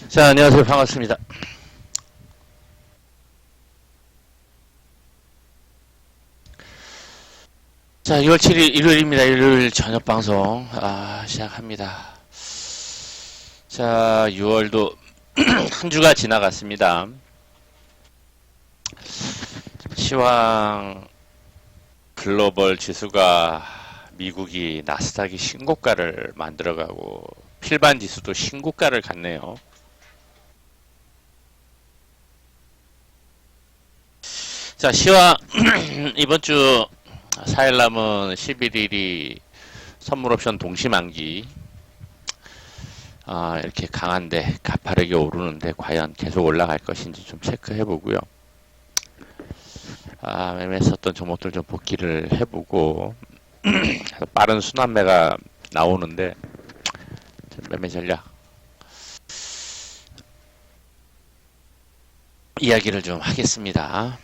자, 안녕하세요. 반갑습니다. 자, 6월 7일 일요일입니다. 일요일 저녁 방송 시작합니다. 자, 6월도 한 주가 지나갔습니다. 시황 글로벌 지수가 미국이 나스닥이 신고가를 만들어가고 필반 지수도 신고가를 갔네요. 자, 시황 이번 주 4일 남은 11일이 선물옵션 동시만기 이렇게 강한데 가파르게 오르는데 과연 계속 올라갈 것인지 좀 체크해 보고요. 매매했었던 종목들 좀 복귀를 해보고 빠른 순환매가 나오는데 매매 전략 이야기를 좀 하겠습니다.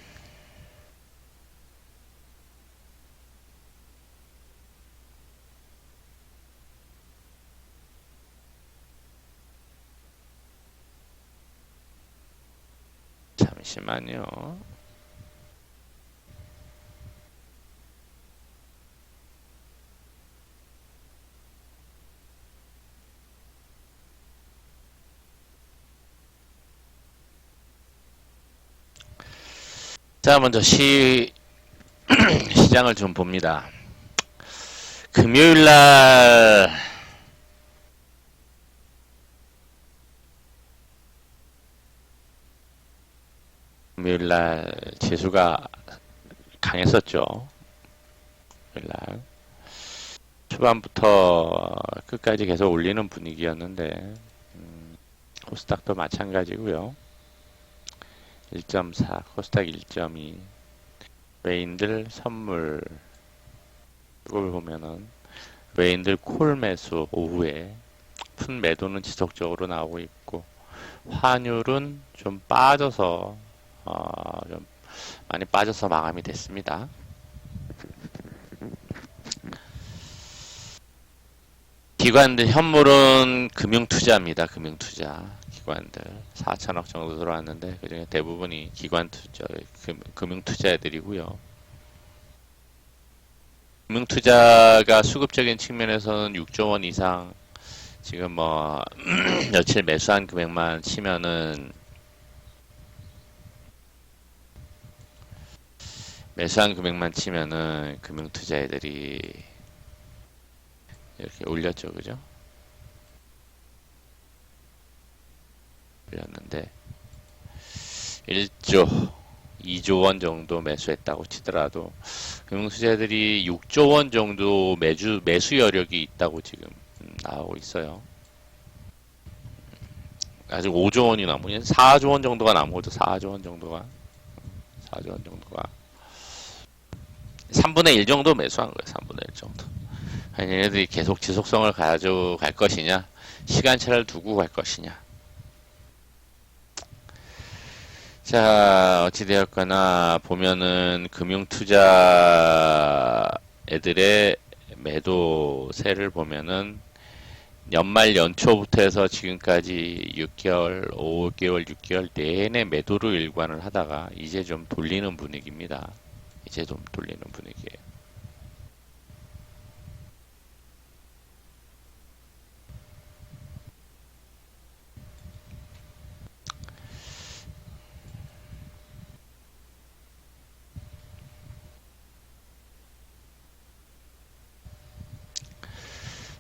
잠시만요. 자, 먼저 시장을 좀 봅니다. 금요일날 지수가 강했었죠. 금요일날 초반부터 끝까지 계속 올리는 분위기였는데 코스닥도 마찬가지고요. 1.4, 코스닥 1.2, 외인들 선물 이걸 보면은 외인들 콜 매수 오후에 푼 매도는 지속적으로 나오고 있고 환율은 좀 빠져서 좀 많이 빠져서 마감이 됐습니다. 기관들 현물은 금융투자입니다. 금융투자 기관들 4천억 정도 들어왔는데 그중에 대부분이 기관 투자, 금융투자 애들이고요. 금융투자가 수급적인 측면에서는 6조 원 이상 지금 뭐 며칠 매수한 금액만 치면은 금융투자 애들이 이렇게 올렸죠, 그죠? 올렸는데 1조, 2조 원 정도 매수했다고 치더라도 금융투자들이 6조 원 정도 매수 여력이 있다고 지금 나오고 있어요. 아직 5조 원이 남으면 4조 원 정도가 남고도 4조 원 정도가 3분의 1 정도 매수한 거예요. 3분의 1 정도. 얘네들이 계속 지속성을 가져갈 것이냐, 시간차를 두고 갈 것이냐. 자, 어찌되었거나 보면은 금융투자 애들의 매도세를 보면은 연말 연초부터 해서 지금까지 6개월, 5개월, 6개월 내내 매도로 일관을 하다가 이제 좀 돌리는 분위기입니다. 이제 좀 돌리는 분위기예요.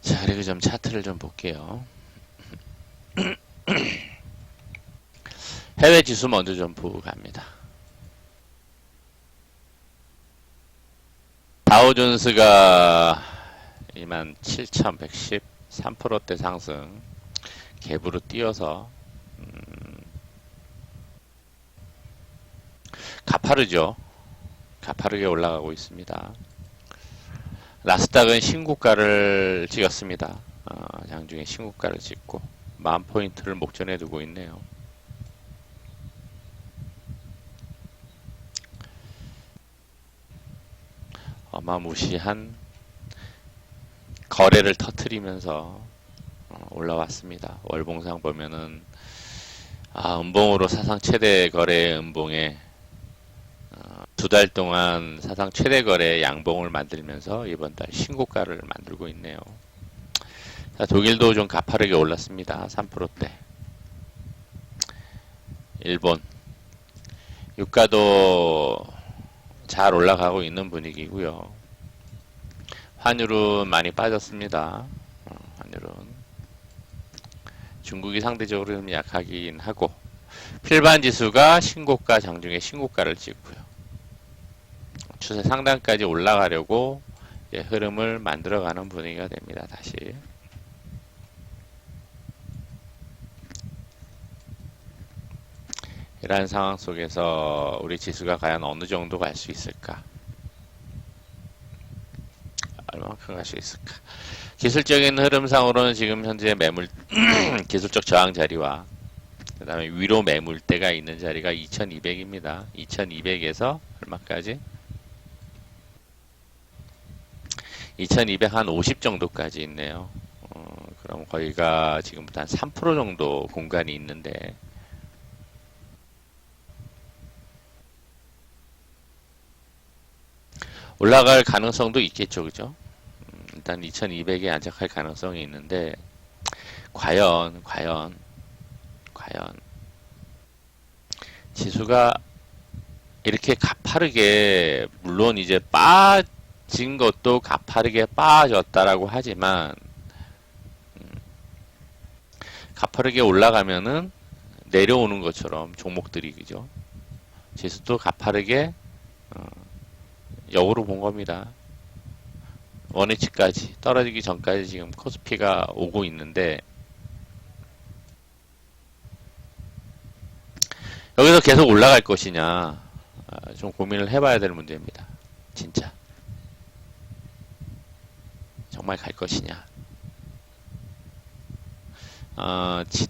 자, 그리고 좀 차트를 좀 볼게요. 해외 지수 먼저 좀 보고 갑니다. 다우존스가 27,110, 3%대 상승, 갭으로 뛰어서 가파르죠. 가파르게 올라가고 있습니다. 나스닥은 신고가를 찍었습니다. 장중에 신고가를 찍고 10,000포인트를 목전에 두고 있네요. 어마무시한 거래를 터트리면서 올라왔습니다. 월봉상 보면은 음봉으로 사상 최대 거래 음봉에 2달 동안 사상 최대 거래 양봉을 만들면서 이번 달 신고가를 만들고 있네요. 자, 독일도 좀 가파르게 올랐습니다. 3%대. 일본 유가도 잘 올라가고 있는 분위기고요. 환율은 많이 빠졌습니다. 환율은 중국이 상대적으로 좀 약하긴 하고 필반 지수가 신고가 장중에 신고가를 찍고요. 추세 상단까지 올라가려고 흐름을 만들어가는 분위기가 됩니다. 다시 이러한 상황 속에서 우리 지수가 과연 어느 정도 갈 수 있을까? 얼마만큼 갈 수 있을까? 기술적인 흐름상으로는 지금 현재 매물 기술적 저항 자리와 그 다음에 위로 매물대가 있는 자리가 2200입니다. 2200에서 얼마까지? 2200 한 50 정도까지 있네요. 그럼 거기가 지금부터 한 3% 정도 공간이 있는데 올라갈 가능성도 있겠죠, 그죠? 일단 2200에 안착할 가능성이 있는데 과연 지수가 이렇게 가파르게 물론 이제 빠진 것도 가파르게 빠졌다라고 하지만 가파르게 올라가면은 내려오는 것처럼 종목들이 그죠? 지수도 가파르게 역으로 본 겁니다. 원위치까지 떨어지기 전까지 지금 코스피가 오고 있는데 여기서 계속 올라갈 것이냐 좀 고민을 해봐야 될 문제입니다. 진짜 정말 갈 것이냐.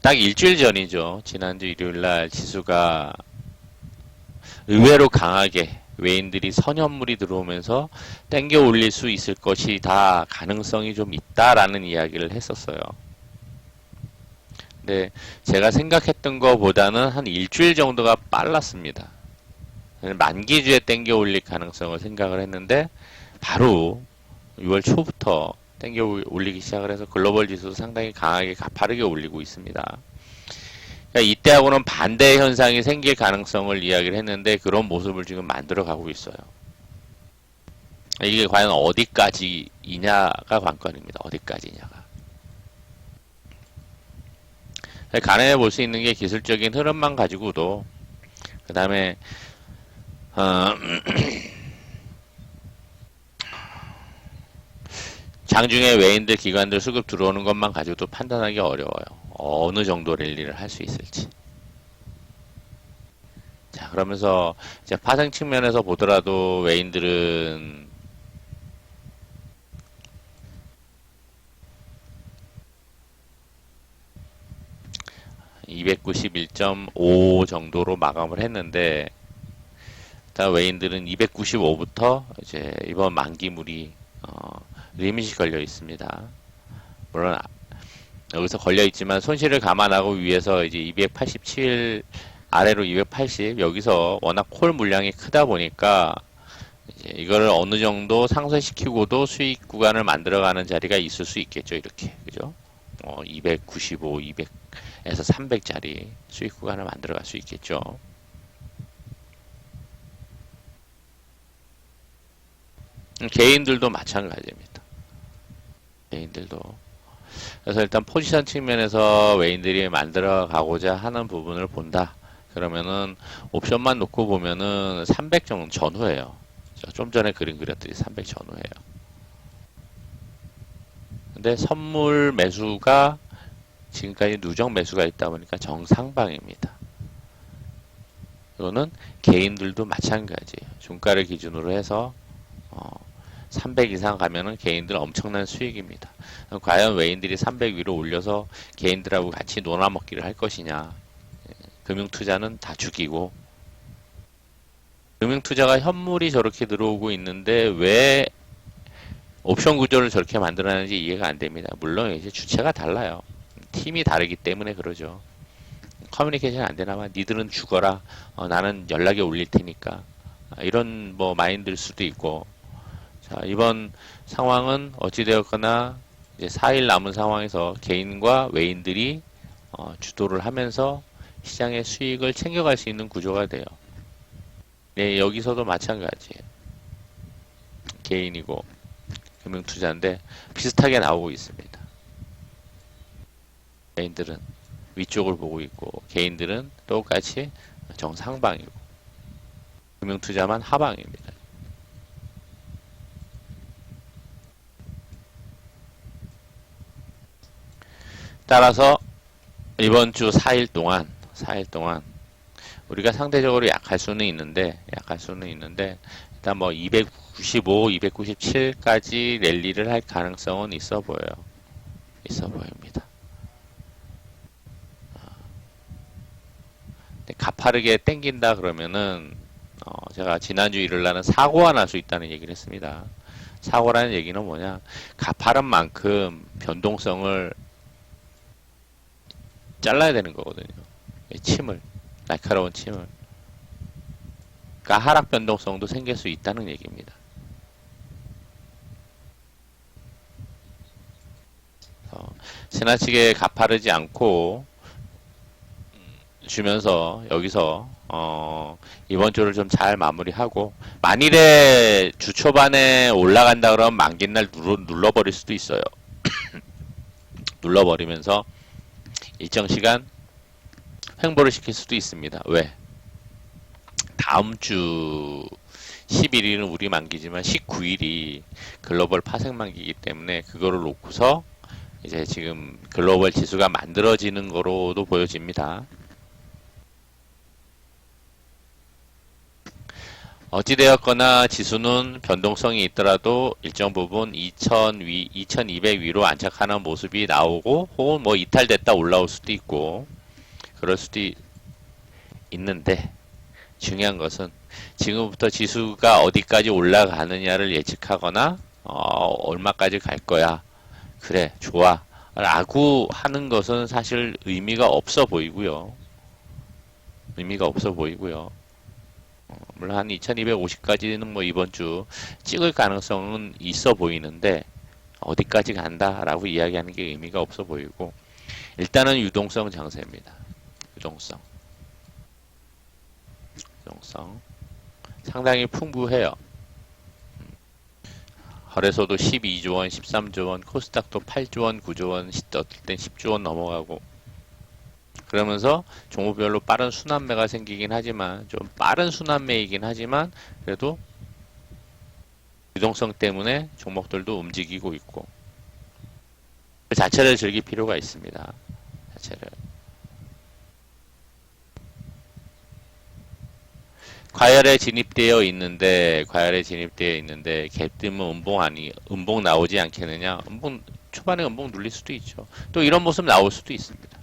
딱 일주일 전이죠. 지난주 일요일날 지수가 의외로 강하게 외인들이 선현물이 들어오면서 땡겨 올릴 수 있을 것이 다 가능성이 좀 있다라는 이야기를 했었어요. 근데 제가 생각했던 것보다는 한 일주일 정도가 빨랐습니다. 만기주에 땡겨 올릴 가능성을 생각을 했는데 바로 6월 초부터 땡겨 올리기 시작을 해서 글로벌 지수도 상당히 강하게 가파르게 올리고 있습니다. 그러니까 이때하고는 반대의 현상이 생길 가능성을 이야기를 했는데 그런 모습을 지금 만들어 가고 있어요. 이게 과연 어디까지이냐가 관건입니다. 어디까지냐가. 가늠해 볼 수 있는 게 기술적인 흐름만 가지고도 그 다음에 장중에 외인들 기관들 수급 들어오는 것만 가지고도 판단하기 어려워요. 어느 정도 랠리를 할 수 있을지. 자, 그러면서 이제 파생 측면에서 보더라도 외인들은 (291.5) 정도로 마감을 했는데 일단 외인들은 295부터 이제 이번 만기물이 리밋이 걸려 있습니다. 물론 여기서 걸려 있지만 손실을 감안하고 위에서 이제 287 아래로 280 여기서 워낙 콜 물량이 크다 보니까 이제 이거를 어느 정도 상쇄시키고도 수익 구간을 만들어가는 자리가 있을 수 있겠죠. 이렇게 그죠? 295, 200에서 300짜리 수익 구간을 만들어갈 수 있겠죠. 개인들도 마찬가지입니다. 개인들도. 그래서 일단 포지션 측면에서 외인들이 만들어 가고자 하는 부분을 본다. 그러면은 옵션만 놓고 보면은 300 정도 전후예요. 좀 전에 그림 그렸더니 300 전후예요. 근데 선물 매수가 지금까지 누적 매수가 있다 보니까 정상방입니다. 이거는 개인들도 마찬가지예요. 중가를 기준으로 해서 300 이상 가면은 개인들 엄청난 수익입니다. 과연 외인들이 300 위로 올려서 개인들하고 같이 놀아먹기를 할 것이냐. 금융투자는 다 죽이고 금융투자가 현물이 저렇게 들어오고 있는데 왜 옵션 구조를 저렇게 만들어내는지 이해가 안 됩니다. 물론 이제 주체가 달라요. 팀이 다르기 때문에 그러죠. 커뮤니케이션 안 되나 봐. 니들은 죽어라. 나는 연락에 올릴 테니까. 이런 뭐 마인드일 수도 있고. 자, 이번 상황은 어찌되었거나 이제 4일 남은 상황에서 개인과 외인들이 주도를 하면서 시장의 수익을 챙겨갈 수 있는 구조가 돼요. 네, 여기서도 마찬가지예요. 개인이고 금융투자인데 비슷하게 나오고 있습니다. 개인들은 위쪽을 보고 있고 개인들은 똑같이 정상방이고 금융투자만 하방입니다. 따라서 이번 주 4일 동안 우리가 상대적으로 약할 수는 있는데 일단 뭐 295, 297까지 랠리를 할 가능성은 있어 보여요. 있어 보입니다. 가파르게 땡긴다 그러면은 제가 지난주 일요일 날은 사고가 날 수 있다는 얘기를 했습니다. 사고라는 얘기는 뭐냐? 가파른 만큼 변동성을 잘라야 되는 거거든요. 침을, 날카로운 침을. 그러니까 하락 변동성도 생길 수 있다는 얘기입니다. 지나치게 가파르지 않고 주면서 여기서 이번 주를 좀 잘 마무리하고 만일에 주 초반에 올라간다 그러면 만기날 눌러버릴 수도 있어요. 눌러버리면서 일정 시간 횡보를 시킬 수도 있습니다. 왜? 다음 주 11일은 우리 만기지만 19일이 글로벌 파생 만기이기 때문에 그거를 놓고서 이제 지금 글로벌 지수가 만들어지는 거로도 보여집니다. 어찌되었거나 지수는 변동성이 있더라도 일정 부분 2200 위로 안착하는 모습이 나오고 혹은 뭐 이탈됐다 올라올 수도 있고 그럴 수도 있는데 중요한 것은 지금부터 지수가 어디까지 올라가느냐를 예측하거나 얼마까지 갈 거야 그래 좋아 라고 하는 것은 사실 의미가 없어 보이고요. 물론 한 2250까지는 뭐 이번 주 찍을 가능성은 있어 보이는데 어디까지 간다라고 이야기하는 게 의미가 없어 보이고 일단은 유동성 장세입니다. 유동성 상당히 풍부해요. 거래소도 12조 원, 13조 원, 코스닥도 8조 원, 9조 원, 어떨 땐 10조 원 넘어가고 그러면서 종목별로 빠른 순환매가 생기긴 하지만 좀 빠른 순환매이긴 하지만 그래도 유동성 때문에 종목들도 움직이고 있고 그 자체를 즐길 필요가 있습니다. 자체를 과열에 진입되어 있는데 갭 뜨면 음봉 나오지 않겠느냐? 초반에 음봉 눌릴 수도 있죠. 또 이런 모습 나올 수도 있습니다.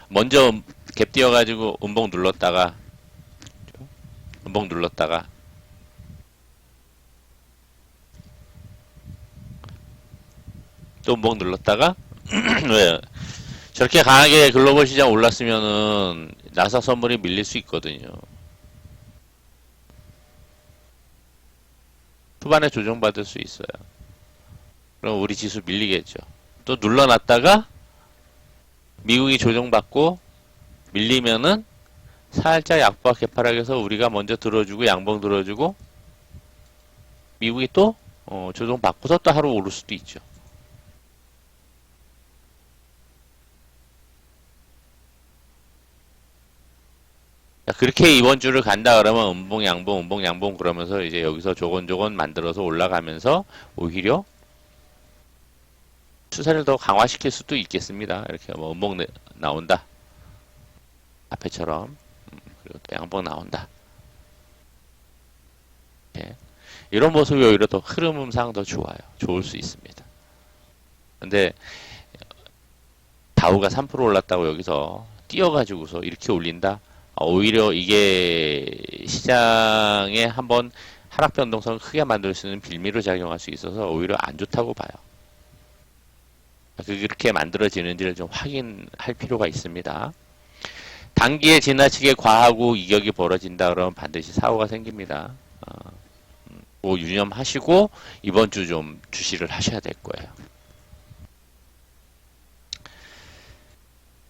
먼저 갭 띄어가지고 음봉 눌렀다가 또 음봉 눌렀다가 왜 저렇게 강하게 글로벌 시장 올랐으면은 나사 선물이 밀릴 수 있거든요. 초반에 조정받을 수 있어요. 그럼 우리 지수 밀리겠죠. 또 눌러놨다가 미국이 조정받고 밀리면은 살짝 약보합 개파락에서 우리가 먼저 들어주고 양봉 들어주고 미국이 또 조정받고서 또 하루 오를 수도 있죠. 그렇게 이번 주를 간다 그러면 음봉 양봉 그러면서 이제 여기서 조곤조곤 만들어서 올라가면서 오히려 추세를 더 강화시킬 수도 있겠습니다. 이렇게 뭐 음봉 나온다. 앞에처럼 그리고 또 양봉 나온다. 예. 이런 모습이 오히려 더 흐름상 더 좋아요. 좋을 수 있습니다. 근데 다우가 3% 올랐다고 여기서 뛰어가지고서 이렇게 올린다? 오히려 이게 시장에 한번 하락 변동성을 크게 만들 수 있는 빌미로 작용할 수 있어서 오히려 안 좋다고 봐요. 그렇게 만들어지는지를 좀 확인할 필요가 있습니다. 단기에 지나치게 과하고 이격이 벌어진다 그러면 반드시 사고가 생깁니다. 뭐 유념하시고 이번 주 좀 주시를 하셔야 될 거예요.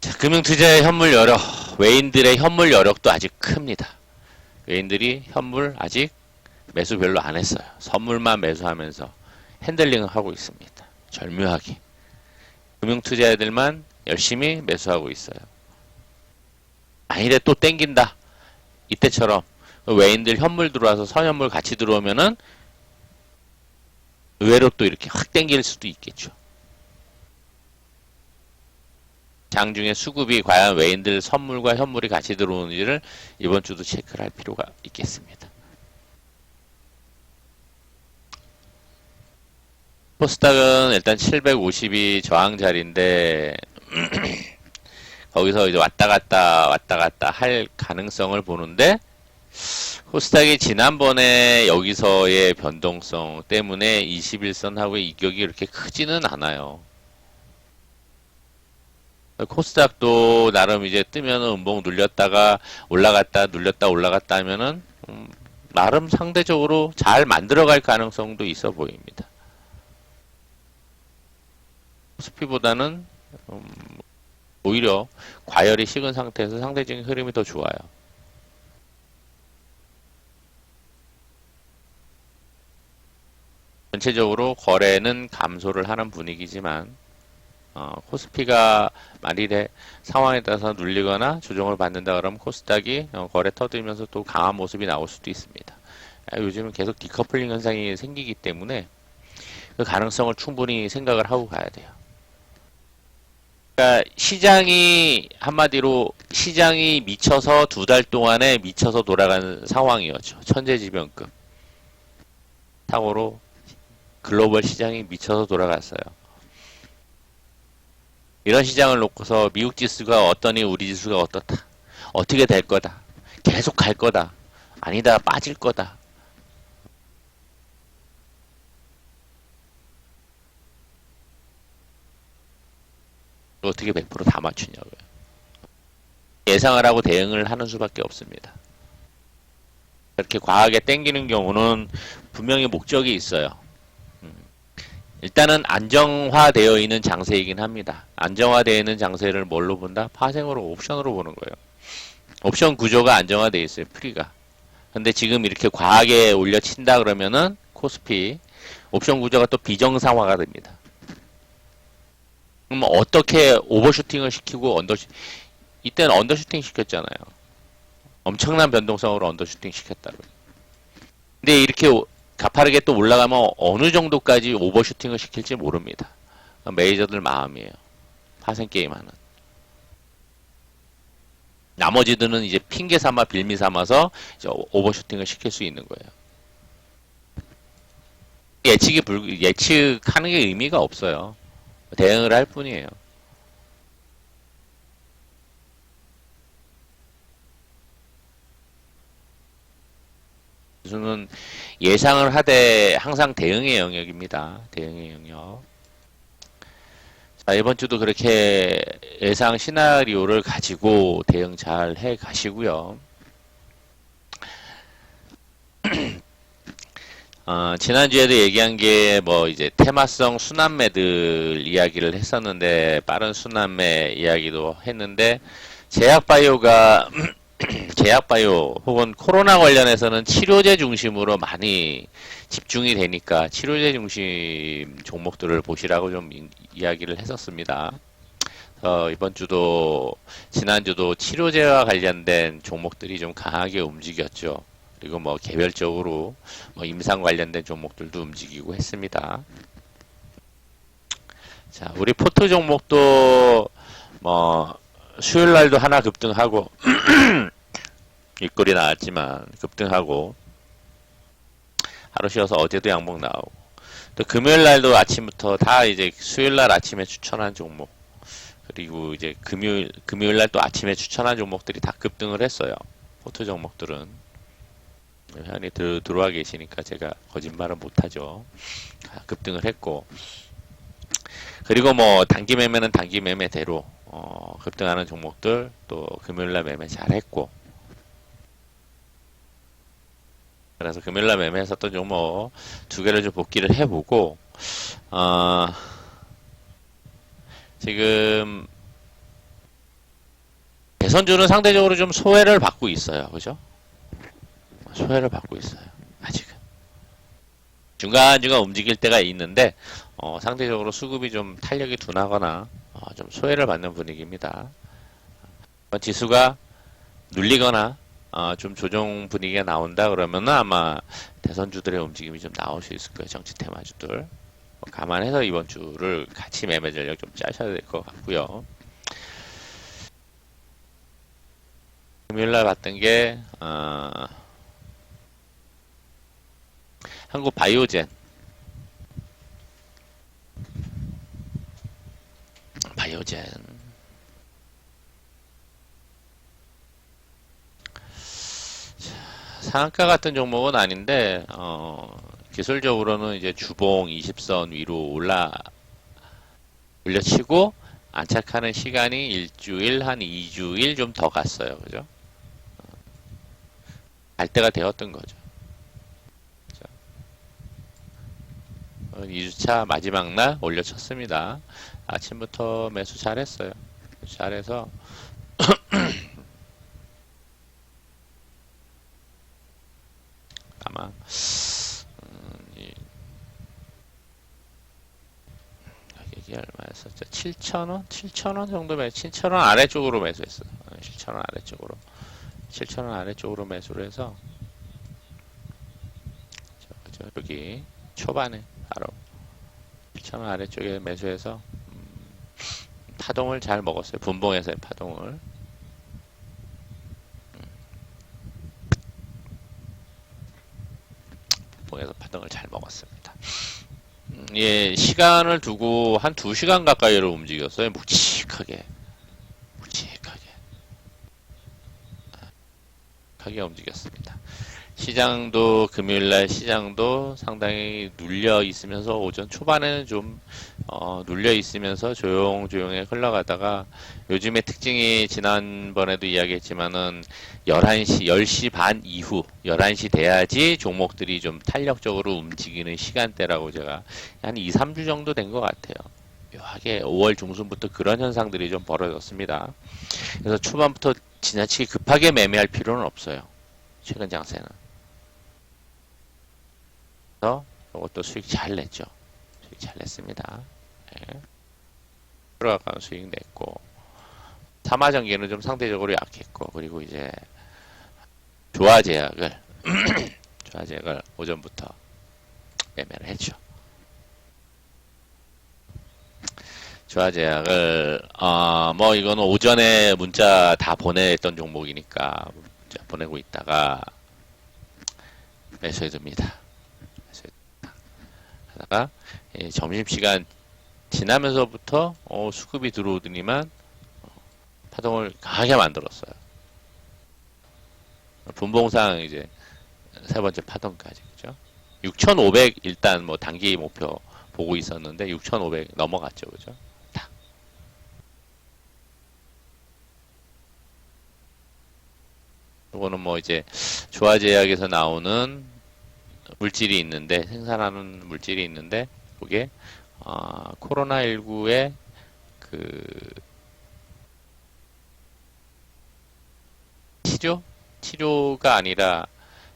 자, 금융투자의 현물 여력, 외인들의 현물 여력도 아직 큽니다. 외인들이 현물 아직 매수 별로 안 했어요. 선물만 매수하면서 핸들링을 하고 있습니다. 절묘하게. 금융투자애들만 열심히 매수하고 있어요. 만일에 또 땡긴다. 이때처럼 외인들 현물 들어와서 선현물 같이 들어오면은 의외로 또 이렇게 확 땡길 수도 있겠죠. 장중에 수급이 과연 외인들 선물과 현물이 같이 들어오는지를 이번 주도 체크를 할 필요가 있겠습니다. 코스닥은 일단 750이 저항 자리인데 거기서 이제 왔다 갔다 할 가능성을 보는데 코스닥이 지난번에 여기서의 변동성 때문에 21선하고의 이격이 그렇게 크지는 않아요. 코스닥도 나름 이제 뜨면은 음봉 눌렸다가 올라갔다 눌렸다 올라갔다 하면은 나름 상대적으로 잘 만들어갈 가능성도 있어 보입니다. 코스피보다는 오히려 과열이 식은 상태에서 상대적인 흐름이 더 좋아요. 전체적으로 거래는 감소를 하는 분위기지만 코스피가 만일에 상황에 따라서 눌리거나 조정을 받는다 그러면 코스닥이 거래 터들면서 또 강한 모습이 나올 수도 있습니다. 요즘은 계속 디커플링 현상이 생기기 때문에 그 가능성을 충분히 생각을 하고 가야 돼요. 그러니까 시장이 한마디로 시장이 미쳐서 2달 동안에 미쳐서 돌아가는 상황이었죠. 천재지변급 타고로 글로벌 시장이 미쳐서 돌아갔어요. 이런 시장을 놓고서 미국 지수가 어떠니 우리 지수가 어떻다. 어떻게 될 거다. 계속 갈 거다. 아니다. 빠질 거다. 어떻게 100%다 맞추냐고요. 예상을 하고 대응을 하는 수밖에 없습니다. 이렇게 과하게 땡기는 경우는 분명히 목적이 있어요. 일단은 안정화되어 있는 장세이긴 합니다. 안정화되어 있는 장세를 뭘로 본다? 파생으로 옵션으로 보는 거예요. 옵션 구조가 안정화되어 있어요. 프리가. 근데 지금 이렇게 과하게 올려친다 그러면은 코스피 옵션 구조가 또 비정상화가 됩니다. 그럼 어떻게 오버슈팅을 시키고 이때는 언더슈팅 시켰잖아요. 엄청난 변동성으로 언더슈팅 시켰다고요. 근데 이렇게 가파르게 또 올라가면 어느 정도까지 오버슈팅을 시킬지 모릅니다. 메이저들 마음이에요. 파생 게임하는. 나머지들은 이제 핑계 삼아 빌미 삼아서 이제 오버슈팅을 시킬 수 있는 거예요. 예측하는 게 의미가 없어요. 대응을 할 뿐이에요. 기술은 예상을 하되 항상 대응의 영역입니다. 대응의 영역. 자, 이번 주도 그렇게 예상 시나리오를 가지고 대응 잘 해 가시고요. 지난주에도 얘기한 게 뭐 이제 테마성 순환매들 이야기를 했었는데 빠른 순환매 이야기도 했는데 제약바이오가 제약바이오 혹은 코로나 관련해서는 치료제 중심으로 많이 집중이 되니까 치료제 중심 종목들을 보시라고 좀 이야기를 했었습니다. 이번 주도 지난주도 치료제와 관련된 종목들이 좀 강하게 움직였죠. 그리고 뭐 개별적으로 뭐 임상 관련된 종목들도 움직이고 했습니다. 자, 우리 포트 종목도 뭐 수요일 날도 하나 급등하고 윗골이 나왔지만 급등하고 하루 쉬어서 어제도 양봉 나오고 또 금요일 날도 아침부터 다 이제 수요일 날 아침에 추천한 종목 그리고 이제 금요일 날 또 아침에 추천한 종목들이 다 급등을 했어요. 포트 종목들은 회원이 들어와 계시니까 제가 거짓말은 못하죠. 급등을 했고 그리고 뭐 단기 매매는 단기 매매대로 급등하는 종목들 또 금요일날 매매 잘했고 그래서 금요일날 매매했었던 종목 두 개를 좀 복귀를 해보고 어, 지금 대선주는 상대적으로 좀 소외를 받고 있어요. 그죠? 소외를 받고 있어요. 아직은. 중간중간 움직일 때가 있는데 상대적으로 수급이 좀 탄력이 둔하거나 좀 소외를 받는 분위기입니다. 지수가 눌리거나 좀 조정 분위기가 나온다 그러면 아마 대선주들의 움직임이 좀 나올 수 있을 거예요. 정치 테마주들. 감안해서 이번 주를 같이 매매 전략 좀 짜셔야 될 것 같고요. 금요일날 봤던 게 한국 바이오젠 상한가 같은 종목은 아닌데 기술적으로는 이제 주봉 20선 위로 올려치고 안착하는 시간이 일주일 한 2주일 좀 더 갔어요. 그죠? 갈 때가 되었던 거죠. 2주차 마지막 날 올려쳤습니다. 아침부터 매수 잘했어요. 잘해서 아마 가격이 얼마였었죠? 7,000원? 7,000원 정도 7,000원 아래쪽으로 매수했어요. 7,000원 아래쪽으로. 7,000원 아래쪽으로 매수를 해서 여기 초반에 바로 7,000원 아래쪽에 매수해서 파동을 잘 먹었어요. 분봉에서의 파동을. 분봉에서 파동을 잘 먹었습니다. 예, 시간을 두고 한 2시간 가까이로 움직였어요. 묵직하게 움직였습니다. 시장도 금요일날 시장도 상당히 눌려 있으면서 오전 초반에는 좀 눌려 있으면서 조용조용히 흘러가다가 요즘의 특징이 지난번에도 이야기했지만은 11시, 10시 반 이후 11시 돼야지 종목들이 좀 탄력적으로 움직이는 시간대라고 제가 한 2, 3주 정도 된 것 같아요. 묘하게 5월 중순부터 그런 현상들이 좀 벌어졌습니다. 그래서 초반부터 지나치게 급하게 매매할 필요는 없어요. 최근 장세는. 그래서 이것도 수익 잘 냈죠. 수익 잘 냈습니다. 네. 들어가까운 수익 냈고 삼화전기는 좀 상대적으로 약했고 그리고 이제 조화제약을 조화제약을 오전부터 매매를 했죠. 조화제약을 뭐 이거는 오전에 문자 다 보냈던 종목이니까 문자 보내고 있다가 매수해 둡니다. 하다가 점심시간 지나면서부터 수급이 들어오더니만 파동을 강하게 만들었어요. 분봉상 이제 세 번째 파동까지 그죠? 6,500 일단 뭐 단기 목표 보고 있었는데 6,500 넘어갔죠, 그죠? 딱. 이거는 뭐 이제 조화제약에서 나오는 물질이 있는데 생산하는 물질이 있는데 그게 코로나19의 그 치료가 아니라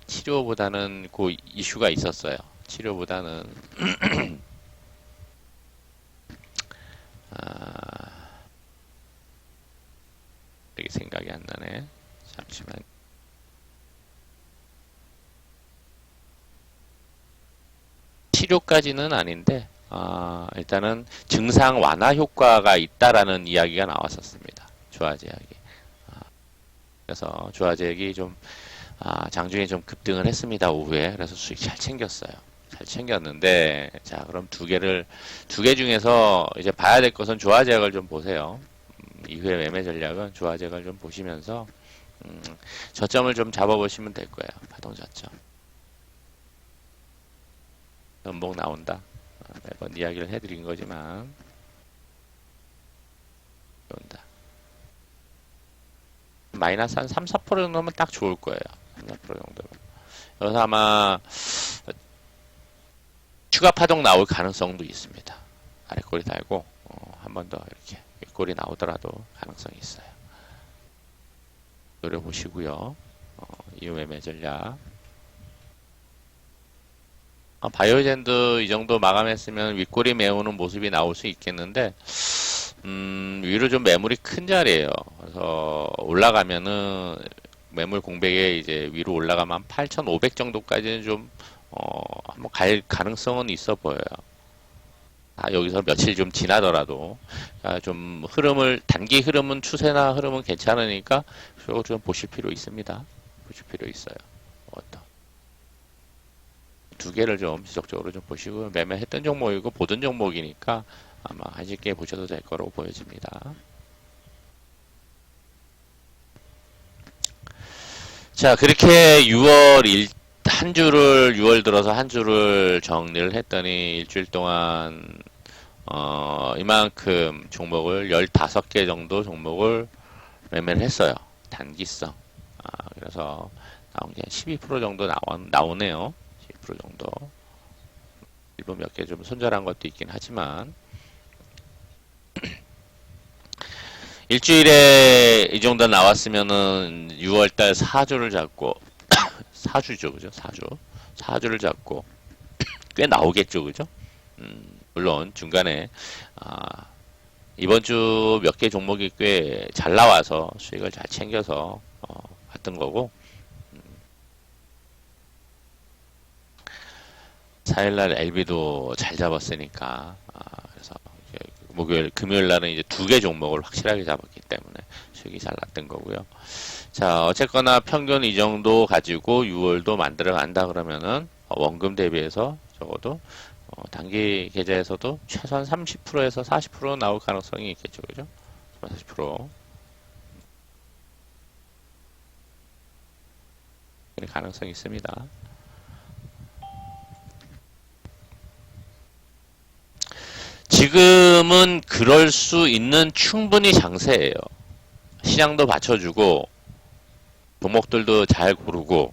치료보다는 그 이슈가 있었어요. 치료보다는 되게 생각이 안 나네. 잠시만. 치료까지는 아닌데 일단은 증상 완화 효과가 있다라는 이야기가 나왔었습니다. 조화제약이. 그래서 조화제약이 좀 장중에 좀 급등을 했습니다. 오후에. 그래서 수익 잘 챙겼어요. 잘 챙겼는데 자 그럼 두 개 중에서 이제 봐야 될 것은 조화제약을 좀 보세요. 이후에 매매 전략은 조화제약을 좀 보시면서 저점을 좀 잡아보시면 될 거예요. 파동 저점. 연봉 나온다. 매번 이야기를 해드린 거지만 오른다. 마이너스 한 3, 4% 정도면 딱 좋을 거예요. 3, 4% 정도. 그래서 아마 추가 파동 나올 가능성도 있습니다. 아래꼬리 달고 한 번 더 이렇게 윗꼬리 나오더라도 가능성이 있어요. 노려보시고요. 이후 매매 전략. 바이오젠도 이 정도 마감했으면 윗꼬리 메우는 모습이 나올 수 있겠는데 위로 좀 매물이 큰 자리예요. 그래서 올라가면은 매물 공백에 이제 위로 올라가면 8,500 정도까지는 좀 한번 갈 가능성은 있어 보여요. 여기서 며칠 좀 지나더라도 좀 흐름을 단기 흐름은 추세나 흐름은 괜찮으니까 그거 좀 보실 필요 있습니다. 보실 필요 있어요. 두 개를 좀 지속적으로 좀 보시고 매매했던 종목이고 보던 종목이니까 아마 하실게 보셔도 될 거로 보여집니다. 자, 그렇게 6월 한 주를 6월 들어서 한 주를 정리를 했더니 일주일 동안 이만큼 종목을 15개 정도 종목을 매매를 했어요. 단기성. 그래서 나온 게 12% 정도 나오네요. 12% 정도. 일부 몇 개 좀 손절한 것도 있긴 하지만 일주일에 이 정도 나왔으면은 6월달 4주를 잡고 4주죠, 그죠? 4주를 잡고 꽤 나오겠죠, 그죠? 물론 중간에 이번 주 몇 개 종목이 꽤 잘 나와서 수익을 잘 챙겨서 갔던 거고 4일날 LB도 잘 잡았으니까 그래서 목요일, 금요일 날은 이제 2개 종목을 확실하게 잡았기 때문에 수익이 잘 났던 거고요. 자, 어쨌거나 평균 이 정도 가지고 6월도 만들어 간다 그러면은 원금 대비해서 적어도 단기 계좌에서도 최소한 30%에서 40% 나올 가능성이 있겠죠, 그죠? 40% 가능성이 있습니다. 지금은 그럴 수 있는 충분히 장세예요. 시장도 받쳐주고 종목들도 잘 고르고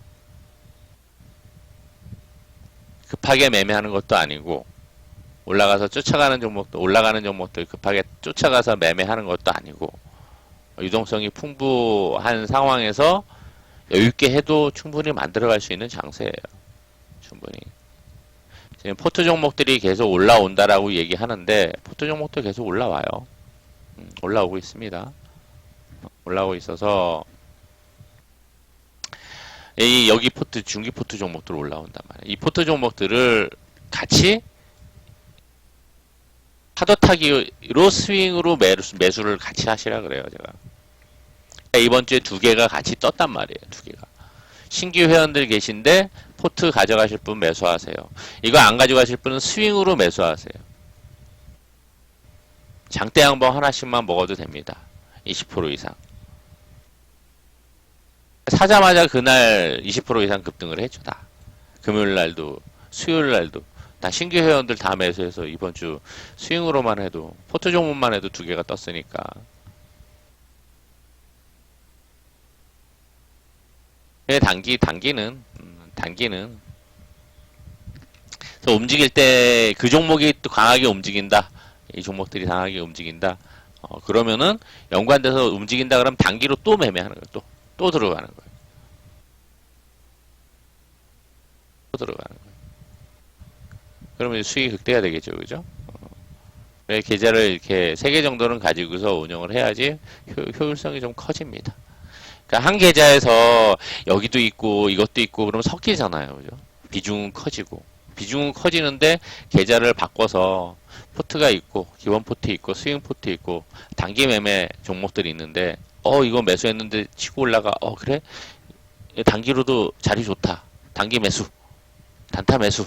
급하게 매매하는 것도 아니고 올라가는 종목들 급하게 쫓아가서 매매하는 것도 아니고 유동성이 풍부한 상황에서 여유있게 해도 충분히 만들어갈 수 있는 장세예요. 충분히. 지금 포트 종목들이 계속 올라온다라고 얘기하는데 포트 종목도 계속 올라와요. 올라오고 있습니다. 올라오고 있어서 여기 포트, 중기 포트 종목들 올라온단 말이에요. 이 포트 종목들을 같이 파도 타기로 스윙으로 매수를 같이 하시라 그래요, 제가. 이번 주에 2개가 같이 떴단 말이에요, 2개가. 신규 회원들 계신데 포트 가져가실 분 매수하세요. 이거 안 가져가실 분은 스윙으로 매수하세요. 장대 양봉 하나씩만 먹어도 됩니다. 20% 이상. 사자마자 그날 20% 이상 급등을 했죠, 다. 금요일 날도, 수요일 날도. 다 신규 회원들 다 매수해서 이번 주 스윙으로만 해도, 포트 종목만 해도 2개가 떴으니까. 단기는 움직일 때 그 종목이 또 강하게 움직인다. 이 종목들이 강하게 움직인다. 그러면은 연관돼서 움직인다 그러면 단기로 또 매매하는 거예요. 또 들어가는 거예요. 또 들어가는 거예요. 그러면 수익이 극대화 되겠죠, 그죠? 계좌를 이렇게 3개 정도는 가지고서 운영을 해야지 효율성이 좀 커집니다. 그러니까 한 계좌에서 여기도 있고 이것도 있고 그러면 섞이잖아요, 그죠? 비중은 커지는데 계좌를 바꿔서 포트가 있고 기본 포트 있고 스윙 포트 있고 단기 매매 종목들이 있는데 이거 매수했는데 치고 올라가 그래? 단기로도 자리 좋다. 단기 매수 단타 매수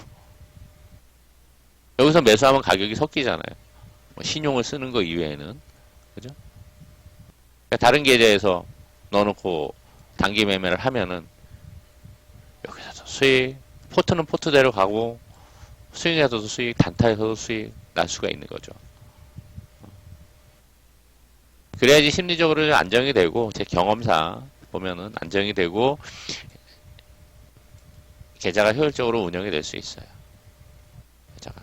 여기서 매수하면 가격이 섞이잖아요. 신용을 쓰는 거 이외에는 그죠? 그러니까 다른 계좌에서 넣어놓고 단기 매매를 하면은 여기서도 수익 포트는 포트대로 가고 스윙에서도 수익, 단타에서도 수익 날 수가 있는 거죠. 그래야지 심리적으로 좀 안정이 되고, 제 경험상 보면은 안정이 되고, 계좌가 효율적으로 운영이 될 수 있어요. 계좌가.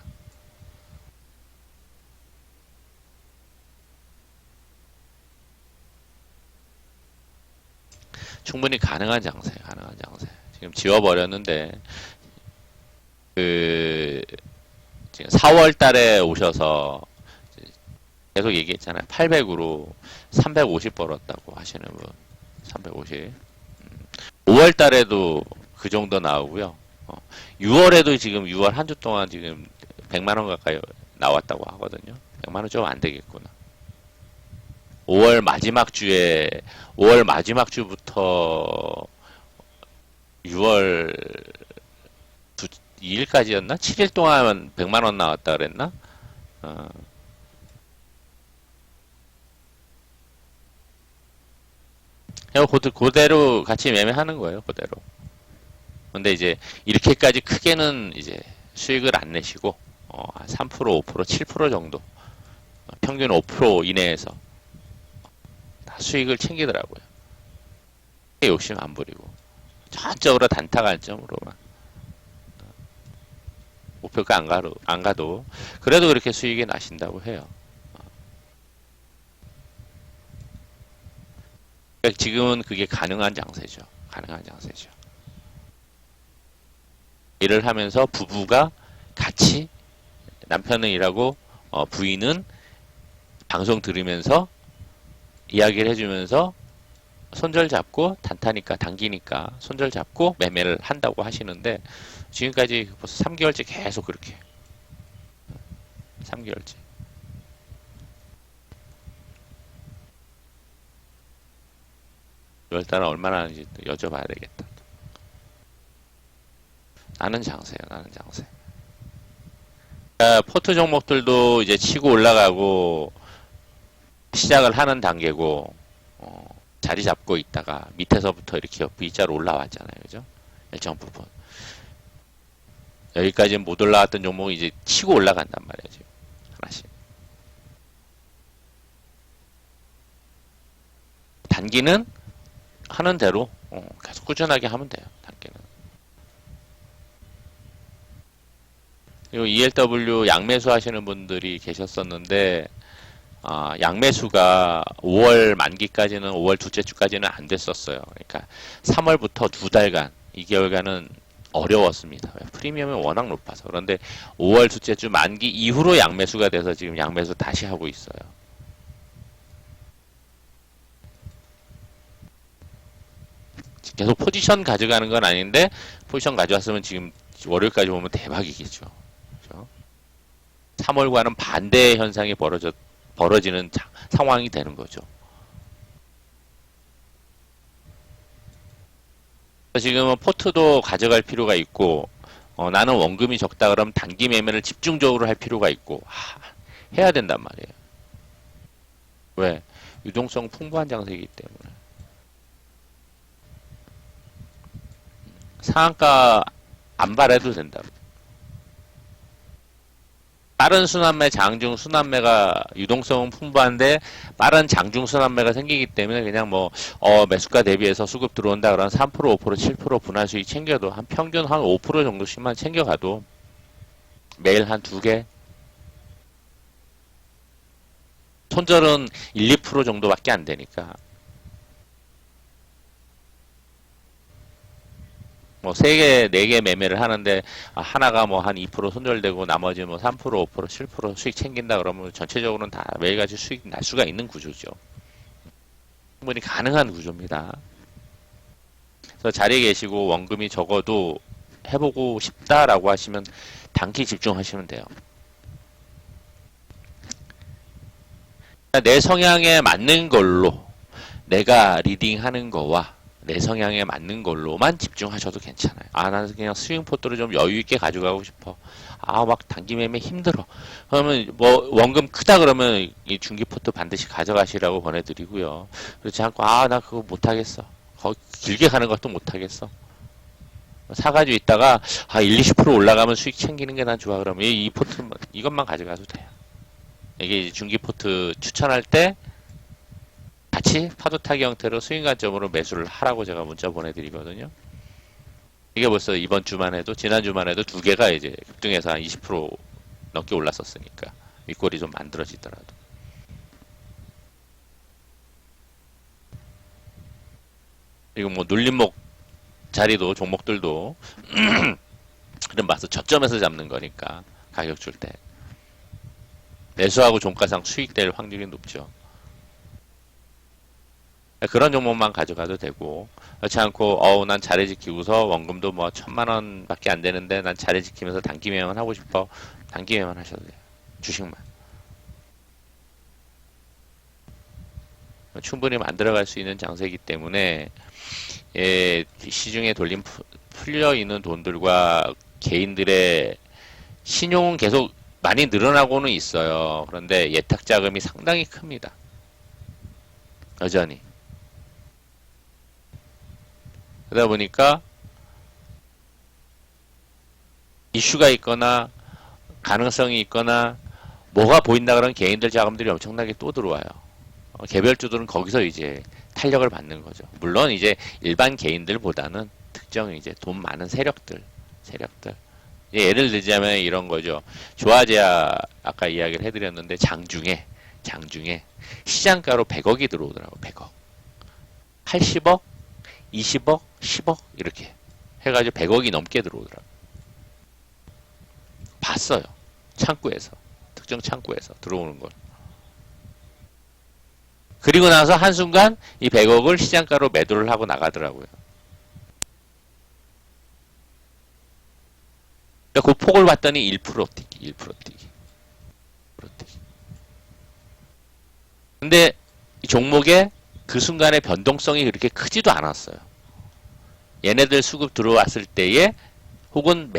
충분히 가능한 장세, 가능한 장세. 지금 지워버렸는데, 그, 지금 4월 달에 오셔서 계속 얘기했잖아요. 800으로 350 벌었다고 하시는 분. 350. 5월 달에도 그 정도 나오고요. 6월에도 지금 6월 한 주 동안 지금 100만 원 가까이 나왔다고 하거든요. 100만 원 좀 안 되겠구나. 5월 마지막 주에 5월 마지막 주부터 6월 2일까지였나? 7일 동안 100만 원 나왔다 그랬나? 어. 그대로 같이 매매하는 거예요, 그대로. 근데 이제 이렇게까지 크게는 이제 수익을 안 내시고 3%, 5%, 7% 정도, 평균 5% 이내에서 다 수익을 챙기더라고요. 욕심 안 부리고 전적으로 단타 관점으로만 목표가 안 가도 그래도 그렇게 수익이 나신다고 해요. 지금은 그게 가능한 장세죠. 가능한 장세죠. 일을 하면서 부부가 같이 남편은 일하고 부인은 방송 들으면서 이야기를 해주면서 손절 잡고 단타니까 당기니까 손절 잡고 매매를 한다고 하시는데 지금까지 벌써 3개월째 계속 그렇게 3개월째 6월달은 얼마나 하는지 여쭤봐야 되겠다. 나는 장세요. 나는 장세. 포트 종목들도 이제 치고 올라가고 시작을 하는 단계고 자리 잡고 있다가 밑에서부터 이렇게 V자로 올라왔잖아요. 그죠? 일정 부분. 여기까지는 못 올라왔던 종목이 이제 치고 올라간단 말이에요. 지금. 하나씩. 단기는 하는 대로 계속 꾸준하게 하면 돼요. 단기는. 그리고 ELW 양매수 하시는 분들이 계셨었는데 양매수가 5월 만기까지는 5월 둘째 주까지는 안 됐었어요. 그러니까 3월부터 2달간 2개월간은 어려웠습니다. 프리미엄이 워낙 높아서. 그런데 5월 둘째 주 만기 이후로 양매수가 돼서 지금 양매수 다시 하고 있어요. 계속 포지션 가져가는 건 아닌데 포지션 가져왔으면 지금 월요일까지 보면 대박이겠죠. 그렇죠? 3월과는 반대의 현상이 벌어지는 상황이 되는 거죠. 지금은 포트도 가져갈 필요가 있고 나는 원금이 적다 그러면 단기 매매를 집중적으로 할 필요가 있고 해야 된단 말이에요. 왜? 유동성 풍부한 장세이기 때문에. 상한가 안 바래도 된다. 빠른 순환매, 장중 순환매가 유동성은 풍부한데 빠른 장중 순환매가 생기기 때문에 그냥 매수가 대비해서 수급 들어온다 그러면 3%, 5%, 7% 분할 수익 챙겨도 한 평균 한 5% 정도씩만 챙겨가도 매일 한 2개 손절은 1, 2% 정도밖에 안 되니까 3개, 4개 매매를 하는데 하나가 한 2% 손절되고 나머지 3%, 5%, 7% 수익 챙긴다 그러면 전체적으로는 다 매일같이 수익 날 수가 있는 구조죠. 충분히 가능한 구조입니다. 그래서 자리에 계시고 원금이 적어도 해보고 싶다라고 하시면 단기 집중하시면 돼요. 내 성향에 맞는 걸로 내가 리딩하는 거와 내 성향에 맞는 걸로만 집중하셔도 괜찮아요. 나는 그냥 스윙 포트를 좀 여유 있게 가져가고 싶어. 막 단기 매매 힘들어. 그러면 원금 크다 그러면 이 중기 포트 반드시 가져가시라고 권해드리고요. 그렇지 않고 나 그거 못하겠어. 길게 가는 것도 못하겠어. 사가지고 있다가 1, 20% 올라가면 수익 챙기는 게 난 좋아. 그러면 이 포트 이것만 가져가도 돼요. 이게 중기 포트 추천할 때 같이 파도 타기 형태로 스윙 관점으로 매수를 하라고 제가 문자 보내드리거든요. 이게 벌써 이번 주만 해도, 지난 주만 해도 두 개가 이제 급등해서 한 20% 넘게 올랐었으니까 윗골이 좀 만들어지더라도. 그리고 뭐 눌림목 자리도 종목들도 그런 봐서 저점에서 잡는 거니까 가격 줄 때 매수하고 종가상 수익될 확률이 높죠. 그런 종목만 가져가도 되고, 그렇지 않고 난 자리 지키고서 원금도 뭐 1,000만 원 밖에 안 되는데 난 자리 지키면서 단기 매매만 하고 싶어. 단기 매매만 하셔도 돼요. 주식만 충분히 만들어갈 수 있는 장세이기 때문에, 시중에 풀려 있는 돈들과 개인들의 신용은 계속 많이 늘어나고는 있어요. 그런데 예탁 자금이 상당히 큽니다. 여전히. 그러다 보니까 이슈가 있거나 가능성이 있거나 뭐가 보인다 그러면 개인들 자금들이 엄청나게 또 들어와요. 개별주들은 거기서 이제 탄력을 받는 거죠. 물론 이제 일반 개인들보다는 특정 이제 돈 많은 세력들. 예를 들자면 이런 거죠. 조아제야 아까 이야기를 해드렸는데 장중에 시장가로 100억이 들어오더라고. 100억. 80억, 20억, 10억 이렇게 해가지고 100억이 넘게 들어오더라고. 봤어요. 창구에서. 특정 창구에서 들어오는 걸. 그리고 나서 한순간 이 100억을 시장가로 매도를 하고 나가더라고요. 그 폭을 봤더니 1% 뛰기. 근데 이 종목의 그 순간의 변동성이 그렇게 크지도 않았어요. 얘네들 수급 들어왔을 때에 혹은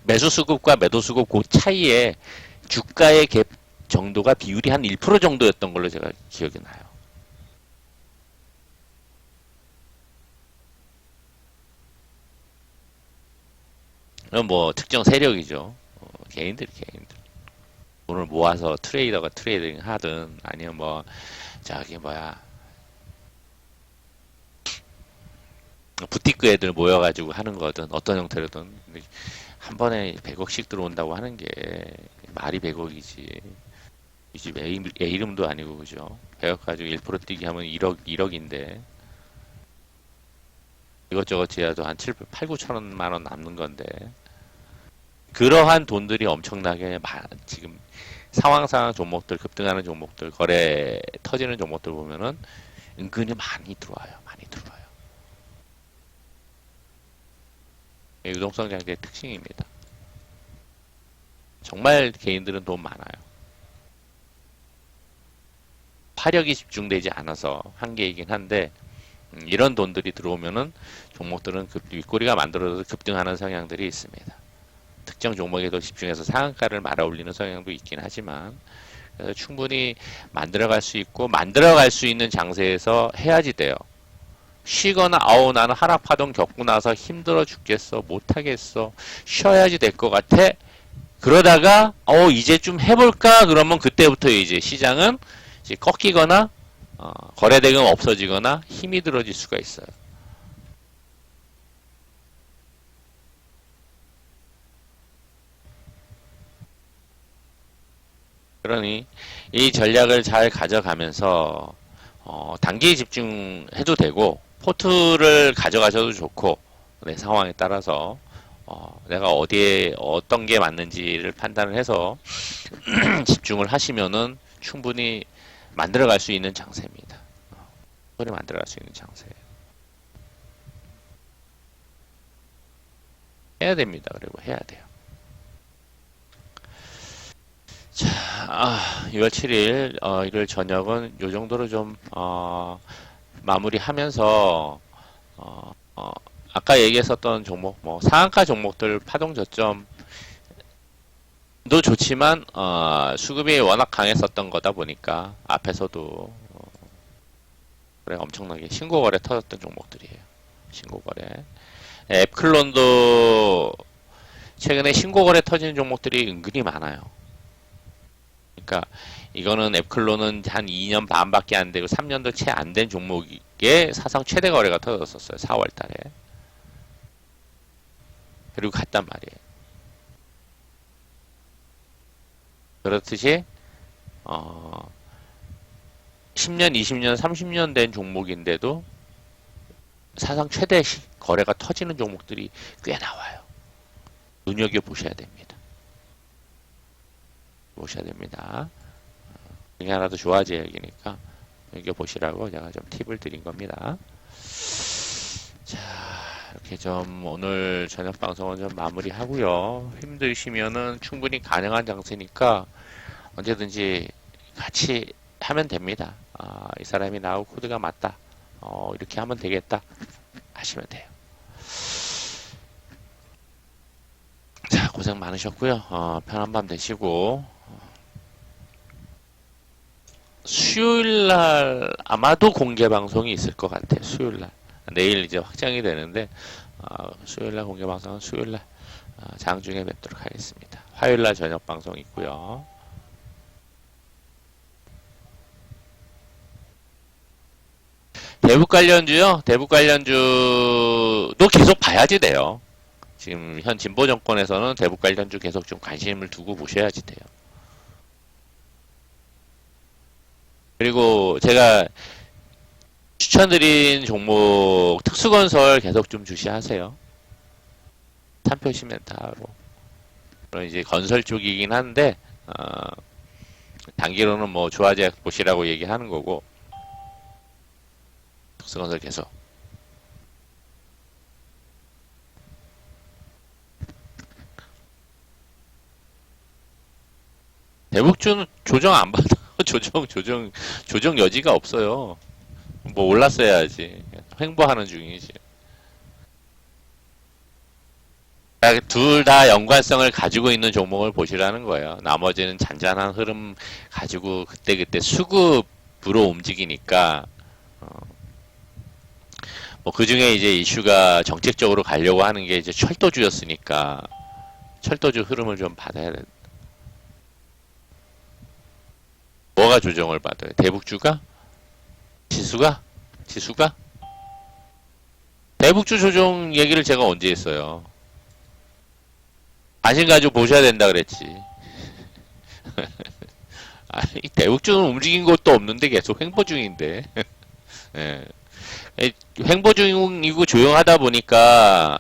매수 수급과 매도 수급 그 차이에 주가의 갭 정도가 비율이 한 1% 정도였던 걸로 제가 기억이 나요. 뭐 특정 세력이죠. 개인들. 돈을 모아서 트레이더가 트레이딩 하든 아니면 뭐 저기 부티크 애들 모여가지고 하는 거든 어떤 형태로든 한 번에 100억씩 들어온다고 하는 게 말이 100억이지. 이 집 A 이름도 아니고 그죠. 100억 가지고 1% 뛰기 하면 1억인데 이것저것 지어도 한 8, 9천만 원 남는 건데, 그러한 돈들이 엄청나게 지금 상황 종목들, 급등하는 종목들, 거래 터지는 종목들 보면은 은근히 많이 들어와요. 유동성 장세의 특징입니다. 정말 개인들은 돈 많아요. 화력이 집중되지 않아서 한계이긴 한데, 이런 돈들이 들어오면은 종목들은 윗꼬리가 만들어져서 급등하는 성향들이 있습니다. 특정 종목에도 집중해서 상한가를 말아올리는 성향도 있긴 하지만, 그래서 충분히 만들어갈 수 있고 만들어갈 수 있는 장세에서 해야지 돼요. 쉬거나 나는 하락파동 겪고 나서 힘들어 죽겠어, 못하겠어, 쉬어야지 될 것 같아. 그러다가 이제 좀 해볼까 그러면 그때부터 이제 시장은 이제 꺾이거나 거래대금 없어지거나 힘이 들어질 수가 있어요. 그러니 이 전략을 잘 가져가면서 단기 집중해도 되고 포트를 가져가셔도 좋고, 내 상황에 따라서 내가 어디에 어떤 게 맞는지를 판단을 해서 집중을 하시면은 충분히 만들어갈 수 있는 장세입니다. 충분히 만들어갈 수 있는 장세예요. 해야 됩니다. 그리고 해야 돼요. 자, 6월 7일 일요일 저녁은 요 정도로 좀 마무리하면서 아까 얘기했었던 종목, 뭐 상한가 종목들 파동 저점도 좋지만 수급이 워낙 강했었던 거다 보니까 앞에서도 그래 엄청나게 신고거래 터졌던 종목들이에요. 신고거래. 앱클론도 최근에 신고거래 터지는 종목들이 은근히 많아요. 그러니까 이거는 앱클로는 한 2년 반밖에 안 되고 3년도 채 안 된 종목에 사상 최대 거래가 터졌었어요. 4월 달에. 그리고 갔단 말이에요. 그렇듯이 10년, 20년, 30년 된 종목인데도 사상 최대 거래가 터지는 종목들이 꽤 나와요. 눈여겨보셔야 됩니다. 보셔야 됩니다. 중에 하나도 좋아져야 여기니까 눈여겨보시라고 제가 좀 팁을 드린 겁니다. 자, 이렇게 좀 오늘 저녁 방송은 좀 마무리하고요. 힘드시면은 충분히 가능한 장세니까 언제든지 같이 하면 됩니다. 이 사람이 나하고 코드가 맞다. 이렇게 하면 되겠다. 하시면 돼요. 자, 고생 많으셨고요. 편한 밤 되시고 수요일날 아마도 공개 방송이 있을 것 같아요. 수요일날. 내일 이제 확정이 되는데 수요일날 공개 방송은 수요일날 장중에 뵙도록 하겠습니다. 화요일날 저녁 방송 있고요. 대북 관련주요? 대북 관련주도 계속 봐야지 돼요. 지금 현 진보 정권에서는 대북 관련주 계속 좀 관심을 두고 보셔야지 돼요. 그리고 제가 추천드린 종목 특수건설 계속 좀 주시하세요. 산표 시멘트하고 그런 이제 건설 쪽이긴 한데 단기로는 뭐 조화제약 보시라고 얘기하는 거고 특수건설 계속. 대북주는 조정 안 받아. 조정 여지가 없어요. 뭐 올랐어야지. 횡보하는 중이지. 둘 다 연관성을 가지고 있는 종목을 보시라는 거예요. 나머지는 잔잔한 흐름 가지고 그때그때 수급으로 움직이니까, 뭐 그 중에 이제 이슈가 정책적으로 가려고 하는 게 이제 철도주였으니까, 철도주 흐름을 좀 받아야 돼. 뭐가 조정을 받아요? 대북주가? 지수가? 지수가? 대북주 조정 얘기를 제가 언제 했어요? 관심 가지고 보셔야 된다 그랬지. 이 대북주는 움직인 것도 없는데 계속 횡보 중인데. 예. 횡보 중이고 조용하다 보니까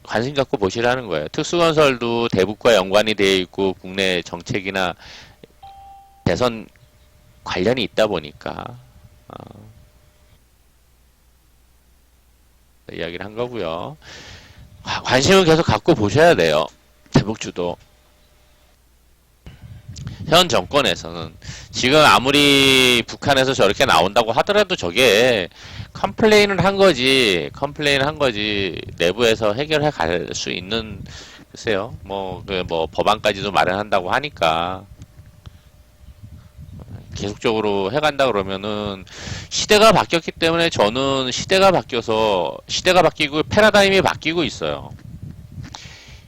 관심 갖고 보시라는 거예요. 특수건설도 대북과 연관이 되어 있고 국내 정책이나 대선 관련이 있다 보니까 이야기를 한 거고요. 관심을 계속 갖고 보셔야 돼요. 대북주도. 현 정권에서는 지금 아무리 북한에서 저렇게 나온다고 하더라도 저게 컴플레인을 한 거지 내부에서 해결해 갈 수 있는 글쎄요. 뭐 법안까지도 마련한다고 하니까 계속적으로 해간다 그러면은 시대가 바뀌었기 때문에 저는 시대가 바뀌고 패러다임이 바뀌고 있어요.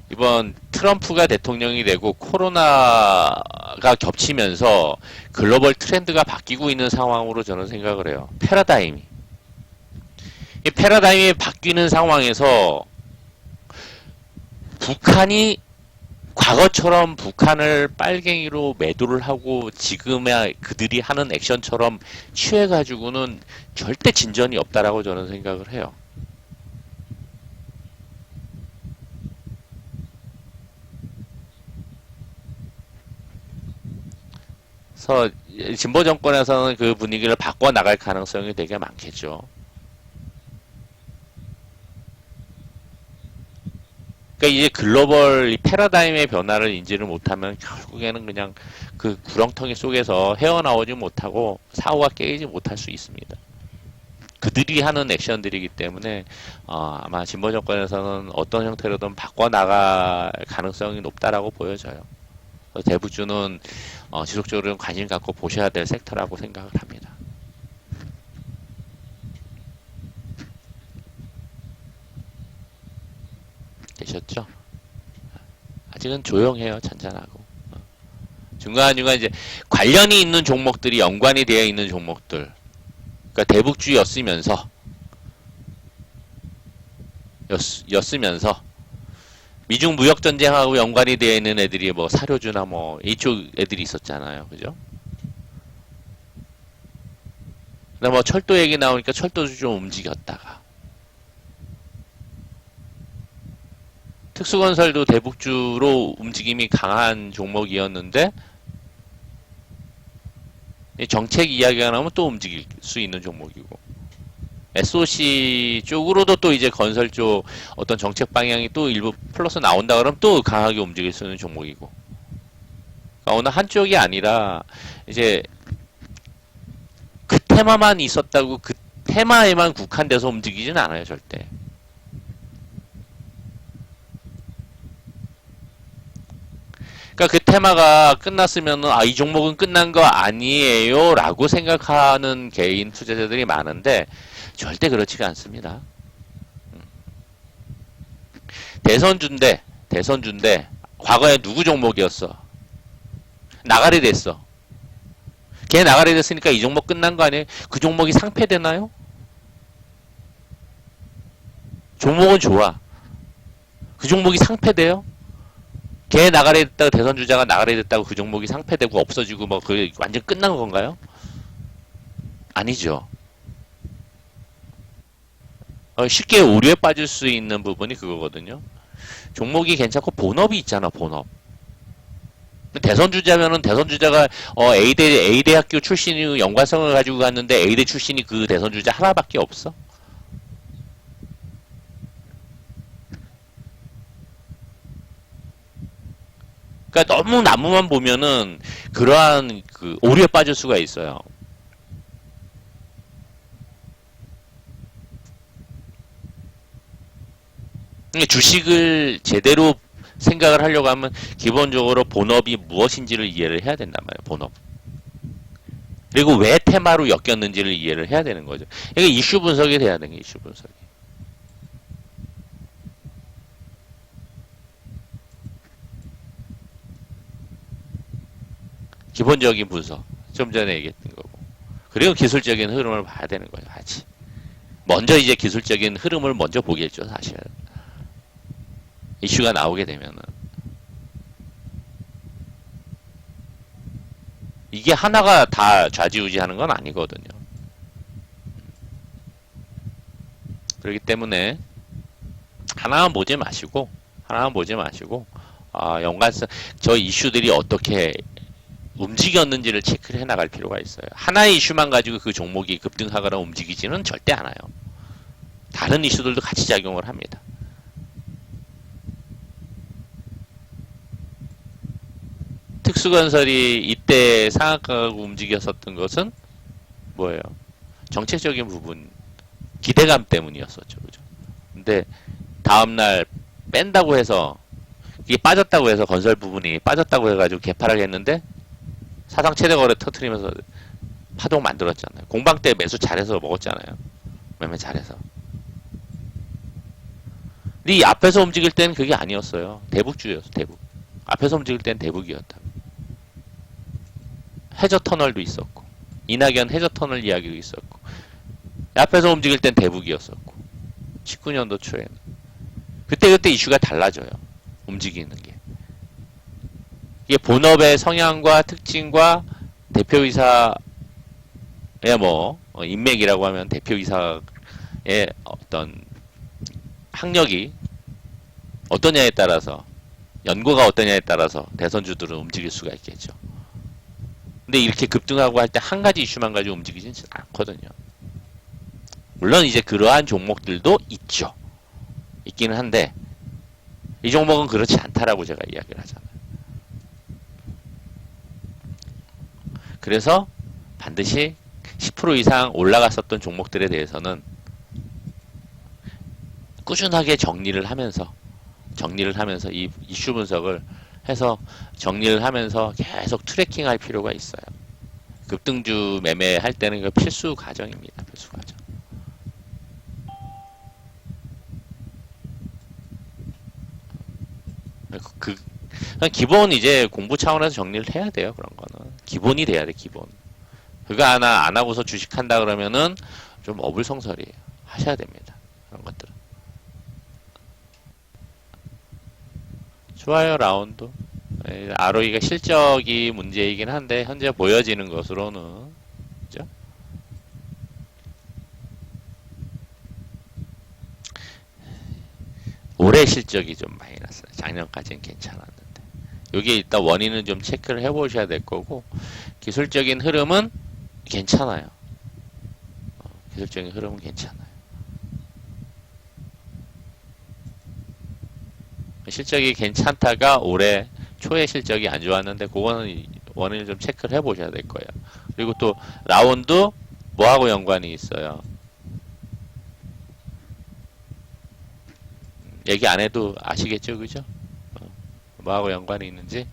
이번 트럼프가 대통령이 되고 코로나가 겹치면서 글로벌 트렌드가 바뀌고 있는 상황으로 저는 생각을 해요. 이 패러다임이 바뀌는 상황에서 북한이 과거처럼 북한을 빨갱이로 매도를 하고 지금의 그들이 하는 액션처럼 취해가지고는 절대 진전이 없다라고 저는 생각을 해요. 그래서 진보 정권에서는 그 분위기를 바꿔 나갈 가능성이 되게 많겠죠. 그러니까 이제 글로벌 이 패러다임의 변화를 인지를 못하면 결국에는 그냥 그 구렁텅이 속에서 헤어나오지 못하고 사고가 깨지지 못할 수 있습니다. 그들이 하는 액션들이기 때문에 아마 진보 정권에서는 어떤 형태로든 바꿔 나갈 가능성이 높다라고 보여져요. 대북주는 지속적으로 관심 갖고 보셔야 될 섹터라고 생각을 합니다. 되셨죠? 아직은 조용해요. 잔잔하고. 중간중간 이제 관련이 있는 종목들이 연관이 되어 있는 종목들. 그러니까 대북주였으면서 였으면서 미중 무역 전쟁하고 연관이 되어 있는 애들이 뭐 사료주나 뭐 이쪽 애들이 있었잖아요. 그죠? 그다음 뭐 철도 얘기 나오니까 철도주 좀 움직였다가 특수건설도 대북주로 움직임이 강한 종목이었는데 정책 이야기가 나오면 또 움직일 수 있는 종목이고 SOC 쪽으로도 또 이제 건설 쪽 어떤 정책 방향이 또 일부 플러스 나온다 그러면 또 강하게 움직일 수 있는 종목이고 그러니까 어느 한쪽이 아니라 이제 그 테마만 있었다고 그 테마에만 국한돼서 움직이진 않아요 절대. 그러니까 그 테마가 끝났으면은 이 종목은 끝난 거 아니에요 라고 생각하는 개인 투자자들이 많은데 절대 그렇지가 않습니다. 대선주인데 과거에 누구 종목이었어? 나가리 됐어. 걔 나가리 됐으니까 이 종목 끝난 거 아니에요? 그 종목이 상폐되나요? 종목은 좋아. 그 종목이 상폐돼요? 걔 나가리 됐다고 대선주자가 나가리 됐다고 그 종목이 상폐되고 없어지고 뭐 그 완전 끝난 건가요? 아니죠. 쉽게 오류에 빠질 수 있는 부분이 그거거든요. 종목이 괜찮고 본업이 있잖아, 본업. 대선주자면은 대선주자가 A대 학교 출신이 연관성을 가지고 갔는데 A대 출신이 그 대선주자 하나밖에 없어. 그러니까 너무 나무만 보면은 그러한 그 오류에 빠질 수가 있어요. 주식을 제대로 생각을 하려고 하면 기본적으로 본업이 무엇인지를 이해를 해야 된단 말이에요. 본업. 그리고 왜 테마로 엮였는지를 이해를 해야 되는 거죠. 이게 이슈 분석이 돼야 되는 게 이슈 분석이. 기본적인 분석. 좀 전에 얘기했던 거고. 그리고 기술적인 흐름을 봐야 되는 거죠. 같이. 먼저 이제 기술적인 흐름을 먼저 보겠죠. 사실. 이슈가 나오게 되면은. 이게 하나가 다 좌지우지하는 건 아니거든요. 그렇기 때문에 하나만 보지 마시고 연관성 저 이슈들이 어떻게 움직였는지를 체크를 해나갈 필요가 있어요. 하나의 이슈만 가지고 그 종목이 급등하거나 움직이지는 절대 않아요. 다른 이슈들도 같이 작용을 합니다. 특수건설이 이때 상한가고 움직였었던 것은 뭐예요? 정책적인 부분, 기대감 때문이었었죠. 그죠? 근데 다음날 뺀다고 해서 이게 빠졌다고 해서 건설 부분이 빠졌다고 해가지고 개파를 했는데 사상 최대 거래 터트리면서 파동 만들었잖아요. 공방 때 매수 잘해서 먹었잖아요. 매매 잘해서. 근데 이 앞에서 움직일 때는 그게 아니었어요. 대북주였어. 대북. 앞에서 움직일 때는 대북이었다. 해저 터널도 있었고 이낙연 해저 터널 이야기도 있었고 앞에서 움직일 땐 대북이었었고 19년도 초에는 그때 이슈가 달라져요. 움직이는 게 이게 본업의 성향과 특징과 대표이사의 뭐 인맥이라고 하면 대표이사의 어떤 학력이 어떠냐에 따라서 연고가 어떠냐에 따라서 대선주들은 움직일 수가 있겠죠. 근데 이렇게 급등하고 할 때 한 가지 이슈만 가지고 움직이진 않거든요. 물론 이제 그러한 종목들도 있죠. 있기는 한데 이 종목은 그렇지 않다라고 제가 이야기를 하잖아요. 그래서 반드시 10% 이상 올라갔었던 종목들에 대해서는 꾸준하게 정리를 하면서 이 이슈 분석을 해서 정리를 하면서 계속 트래킹 할 필요가 있어요. 급등주 매매할 때는 그 필수 과정입니다. 필수 과정. 그냥 기본 이제 공부 차원에서 정리를 해야 돼요. 그런 거는 기본이 돼야 돼. 기본. 그거 하나 안 하고서 주식한다 그러면은 좀 어불성설이에요. 하셔야 됩니다. 그런 것들은. 좋아요, 라운드. ROE가 실적이 문제이긴 한데 현재 보여지는 것으로는 그죠? 올해 실적이 좀 많이 났어요. 작년까지는 괜찮았는데. 여기 일단 원인은 좀 체크를 해보셔야 될 거고, 기술적인 흐름은 괜찮아요. 기술적인 흐름은 괜찮아요. 실적이 괜찮다가 올해 초에 실적이 안 좋았는데 그거는 원인을 좀 체크를 해보셔야 될 거예요. 그리고 또 라운드 뭐하고 연관이 있어요? 얘기 안 해도 아시겠죠, 그죠? 뭐하고 연관이 있는지.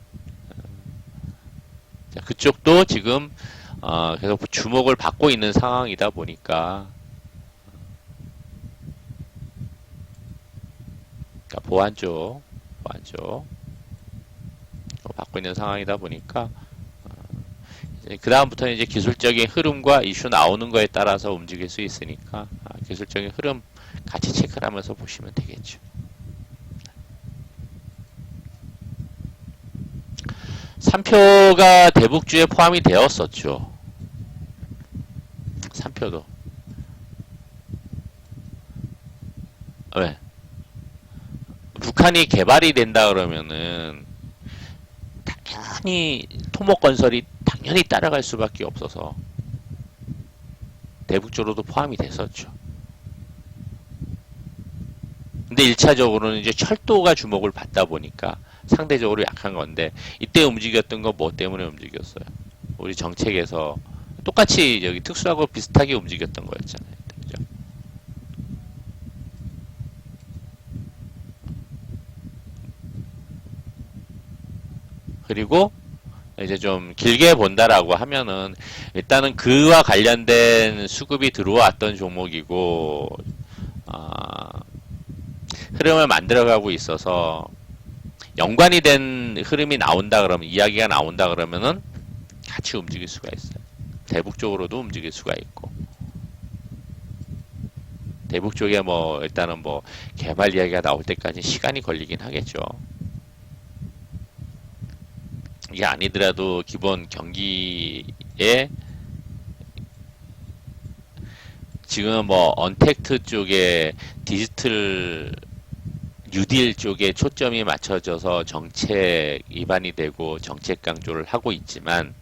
자, 그쪽도 지금 계속 주목을 받고 있는 상황이다 보니까, 그러니까 보안 쪽 받고 있는 상황이다 보니까 그 다음부터는 이제 기술적인 흐름과 이슈 나오는 거에 따라서 움직일 수 있으니까 기술적인 흐름 같이 체크를 하면서 보시면 되겠죠. 3표가 대북주에 포함이 되었었죠. 3표도. 왜? 북한이 개발이 된다 그러면은 당연히 토목건설이 당연히 따라갈 수밖에 없어서 대북주로도 포함이 됐었죠. 근데 1차적으로는 이제 철도가 주목을 받다 보니까 상대적으로 약한 건데 이때 움직였던 거 뭐 때문에 움직였어요? 우리 정책에서 똑같이 여기 특수하고 비슷하게 움직였던 거였잖아요. 그죠? 그리고 이제 좀 길게 본다라고 하면은 일단은 그와 관련된 수급이 들어왔던 종목이고 흐름을 만들어가고 있어서 연관이 된 흐름이 나온다 그러면 이야기가 나온다 그러면은 같이 움직일 수가 있어요. 대북 쪽으로도 움직일 수가 있고 대북 쪽에 뭐 일단은 뭐 개발 이야기가 나올 때까지 시간이 걸리긴 하겠죠. 이게 아니더라도 기본 경기에 지금 뭐 언택트 쪽에 디지털 뉴딜 쪽에 초점이 맞춰져서 정책 입안이 되고 정책 강조를 하고 있지만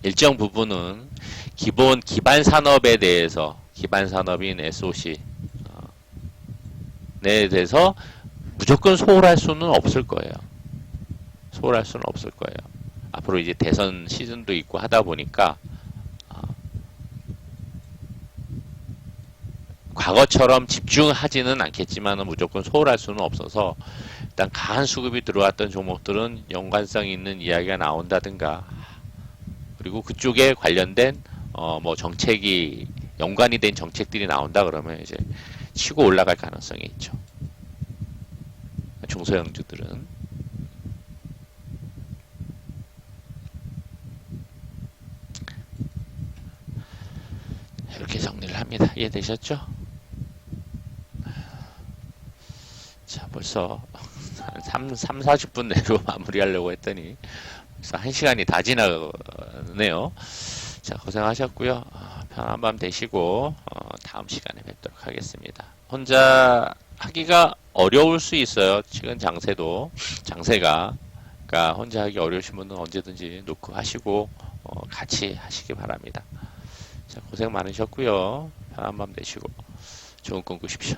일정 부분은 기본 기반 산업에 대해서 기반 산업인 SOC 에 대해서 무조건 소홀할 수는 없을 거예요. 소홀할 수는 없을 거예요. 앞으로 이제 대선 시즌도 있고 하다 보니까 과거처럼 집중하지는 않겠지만 무조건 소홀할 수는 없어서 일단 강한 수급이 들어왔던 종목들은 연관성 있는 이야기가 나온다든가 그리고 그쪽에 관련된 뭐 정책이 연관이 된 정책들이 나온다 그러면 이제 치고 올라갈 가능성이 있죠. 중소형주들은 이렇게 정리를 합니다. 이해되셨죠? 자, 벌써 한 40분 내로 마무리하려고 했더니 벌써 1시간이 다 지나네요. 자, 고생하셨고요. 편한 밤 되시고 다음 시간에 뵙도록 하겠습니다. 혼자 하기가 어려울 수 있어요. 지금 장세가 그러니까 혼자 하기 어려우신 분은 언제든지 놓고 하시고 같이 하시기 바랍니다. 자, 고생 많으셨고요. 편한 밤 되시고 좋은 꿈 꾸십시오.